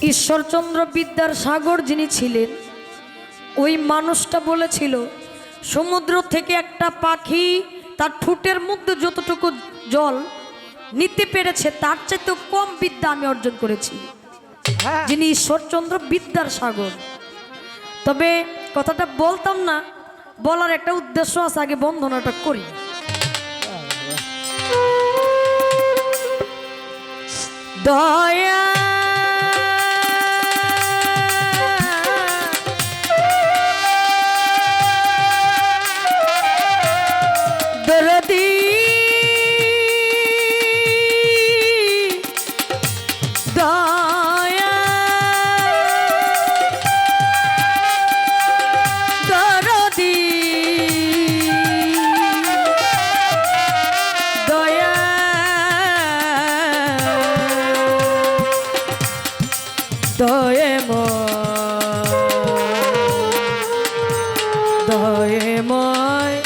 ঈশ্বরচন্দ্র বিদ্যার সাগর যিনি ছিলেন ওই মানুষটা বলেছিল সমুদ্র থেকে একটা পাখি তার ঠোঁটের মধ্যে যতটুকু জল নিতে পেরেছে তার চাইতে কম বিদ্যা আমি অর্জন করেছি। যিনি ঈশ্বরচন্দ্র বিদ্যার সাগর। তবে কথাটা বলতাম না, বলার একটা উদ্দেশ্য আছে, আগে বন্ধনাটা করি। দয়া দরদি দয়া দরদি দয়া দয়াময় দয়াময়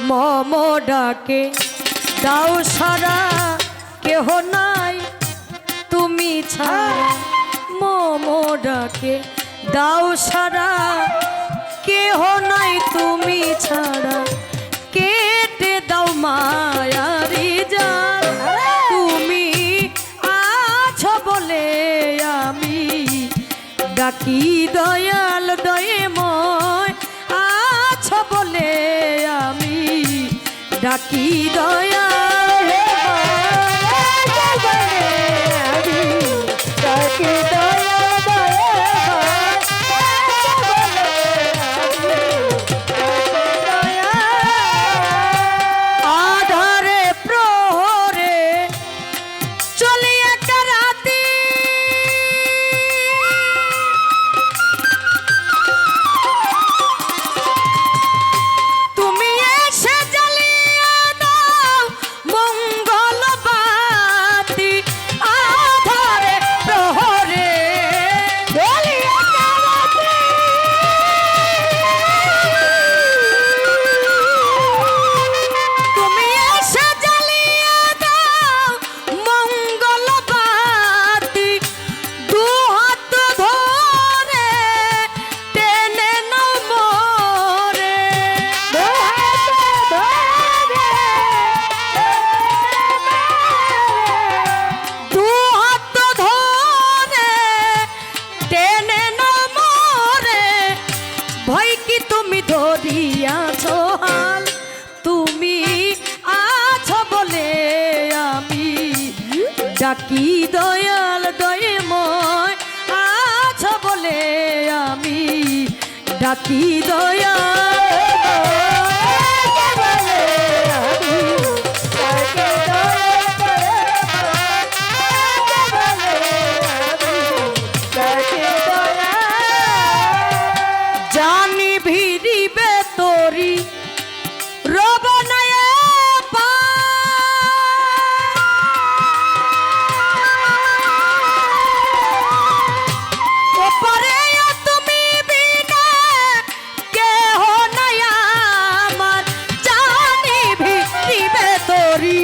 মম ডাকে দাও সারা কেহ নাই তুমি ছাড়া। মম ডাকে দাও সারা কেহ নাই তুমি ছাড়া। কেটে দাও মায়ারি জাল তুমি আছো বলে আমি ডাকি দয়াল দয়াময় আছো বলে আমি ডাকি দয়াল আধারে প্রহরে চলি একা রাতি তুমি এসে জ্বালিয়ে দাও মঙ্গল বাতি। আধারে প্রহরে চলি একা রাতি তুমি এসে জ্বালিয়ে দাও মঙ্গল বাতি। দু হাত ধরে টেনে নাও মোরে দু হাত ধরে টেনে নাও মোরে। ভয় কি তুমি ধরিয়াছ হাল তুমি আছো বলে আমি ডাকি দয়াল দয়াময় আছো বলে আমি ডাকি দয়াল জানি ভিড়িবে তোরি রবনায় ওপারে তুমি বিনা কেহ নাই আমার। জানি ভিড়িবে তোরি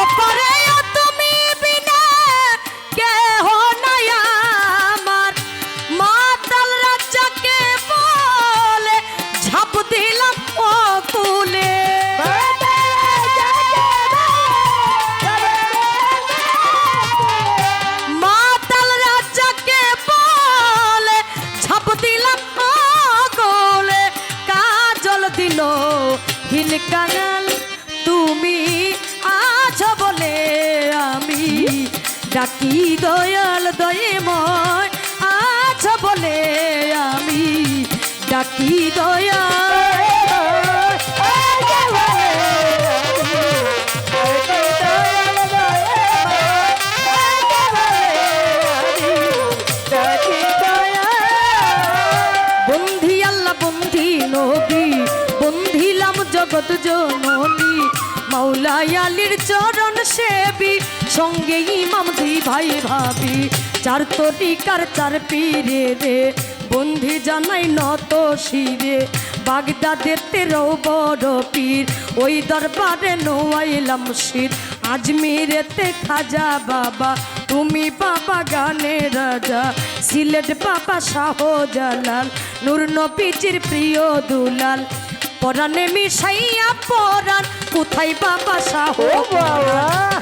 ওপারে তুমি ডাকি দয়াল দয়াময় আচ্ছা বলে আমি ডাকি দয়াল বন্ধি আল্লাহ বন্ধি নবী বন্ধিলাম জগৎ জননী মাওলাই আলীর চরণ সেবী সঙ্গে ইমাম দুই ভাই ভাবি চার তরিকার চার পীরে রে বন্ধি জানাই নত শিরে বাগদাদের 13 বড় পীর ওই দরবারে নোয়াইলাম শির আজমিরেতে খাজা বাবা তুমি বাবা গানের রাজা সিলেট বাবা শাহজালাল নূর নবীজির প্রিয় দুলাল পরাণে মিশাইয়া পরাণ কোথায় বাবা শাহ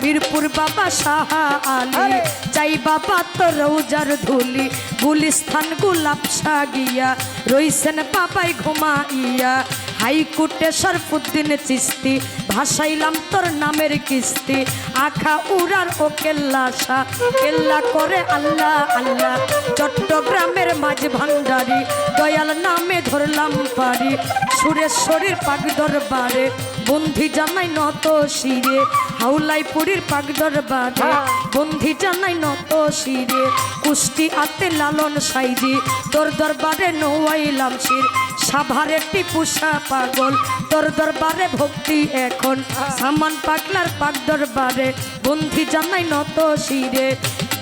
বীরপুর বাবা শাহ আলী চাই বাবা তো রৌজার ধুলি গুলিস্থান গোলাপ সাগিয়া রইছেন বাবাই ঘুমাইয়া হাইকোর্টে শরফুদ্দিন চিস্তি ভাসাইলাম তোর নামের কিস্তি আখা উড়ার ও কেল্লাসা কেল্লা করে আল্লাহ আল্লাহ চট্টগ্রামের মাঝ ভান্ডারি দয়াল নামে ধরলাম পারি সুরেশ্বরীর পাক দরবারে বন্ধি জানাই নত শিরে হাউলাইপুরীর পাক দরবারে বন্ধি জানাই নত শিরে কুষ্টি আতে লালন সাইজি তোর দরবারে নোয়াইলাম শির সাভারের টিপুষা পাগল তোর দরবারে ভক্তি এখন সামান পাগলার পাক দরবারে বন্ধি জানাই নত শিরে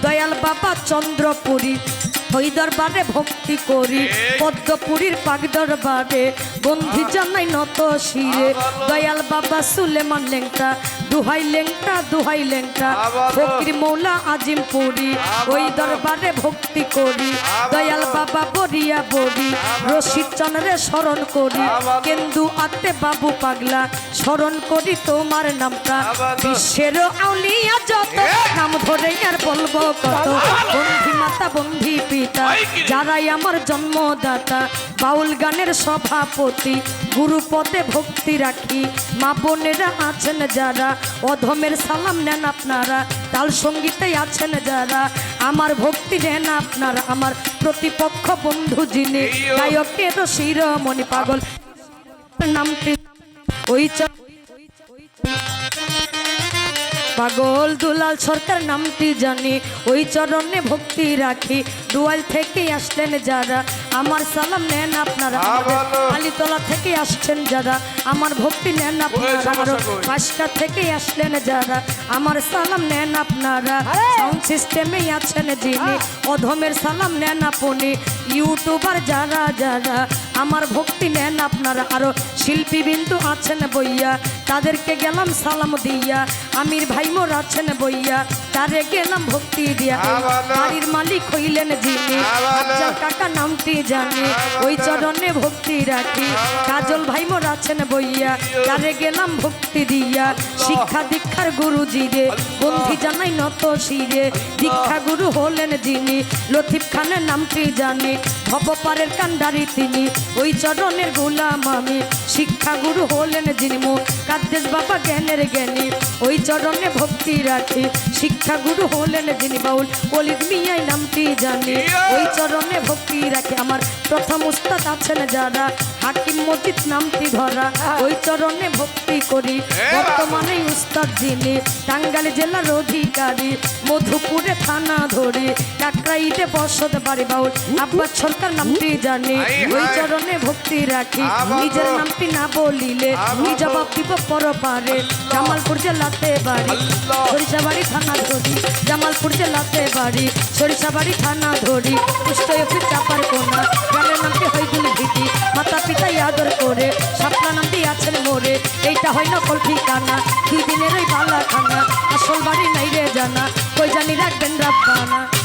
দয়াল বাবা চন্দ্রপুরী ওই দরবারে ভক্তি করি পদ্মপুরীর পাক দরবারে বন্ধি জানাই নত শিরে দয়াল বাবা সুলেমান লেংটা দুহাই লেংটা ফকির মৌলা আজিমপুরি ওই দরবারে ভক্তি করি দয়াল বাবা বরিয়া বরি রশিদ চন্দ্রে স্মরণ করি কেন্দু আতে বাবু পাগলা স্মরণ করি তোমার নামটা বিশ্বের আউলিয়া যত নাম ধরে আর বলবো কত বন্ধি মাতা বন্ধি পিতা যারাই আমার জন্মদাতা বাউল গানের সভাপতি গুরুপদে ভক্তি রাখি মা বোনেরা আছেন যারা অধমের সালাম নেন আপনারা তাল সঙ্গীতে আছেন যারা আমার ভক্তি নেন আপনারা আমার প্রতিপক্ষ বন্ধু যিনি গায়কের শিরোমণি পাগল নামটি ওই পাগল দুলাল সরকার নামটি জানি ওই চরণে ভক্তি রাখি দুয়াল থেকে আসলেন যারা আমার সালাম নেন আপনারা আলিতলা থেকে আসছেন যারা আমার ভক্তি নেন আপনারা পাঁচটা থেকে আসলেন যারা আমার সালাম নেন আপনারা সাউন্ড সিস্টেমে আছেন যিনি অধমের সালাম নেন আপনি ইউটিউবার যারা যারা আমার ভক্তি নেন আপনারা আরো শিল্পী বিন্দু আছেন বইয়া তাদেরকে গেলাম সালাম দিয়া আমির ভাই মোর আছেন বইয়া তারে গেলাম ভক্তি দিয়া বাড়ির মালিক হইলেন যিনি আফজাল কাকা নামটি জানি ওই চরণে ভক্তি রাখি কাজল ভাই মোর আছেন বইয়া তারে গেলাম ভক্তি দিয়া শিক্ষা দীক্ষার গুরুজি রে বন্ধি জানাই নত শিরে দীক্ষা গুরু হলেন যিনি লতিফ খানের নামটি জানি ভবপারের কান্ডারি তিনি ওই চরণের গোলাম আমি শিক্ষা গুরু হলেন যিনি মো কাদ্দেশ বাবা জ্ঞানের জ্ঞানী ওই চরণে ভক্তি রাখি শিক্ষা গুরু হলেন যিনি বাউল অলিদ মিয়াই নামটি জানি ওই চরণে ভক্তি রাখি আমার প্রথম উস্তাদ আছেন যারা হাকিম মজিদ নামটি ধরা ওই চরণে ভক্তি করি বর্তমানে উস্তাদ যিনি টাঙ্গাইল জেলার অধিকারী মধুপুরে থানা ধরি কাকরাইতে বসত বাড়ি বাউল আব্বাস সরকার নামটি জানি ওই চরণে ভক্তি রাখি নিজের নামটি না বলিলে নি জবাব দিব পরপারে জামালপুর জেলাতে বাড়ি সরিষাবাড়ি থানা ধরি জামালপুর জেলাতে বাড়ি সরিষাবাড়ি থানা ধরি পুষ্ট অফিস চাপার কোনা গ্রামের নামটি হইগুলি ভীতি মাতা পিতাই আদর করে সাপলা নামটি আছেন মোরে এইটা হয় নকল ঠিকানা 2 দিনের ওই বালা খানা আসল বাড়ি নাই রে জানা কই জানি রাখবেন রাব্বানা।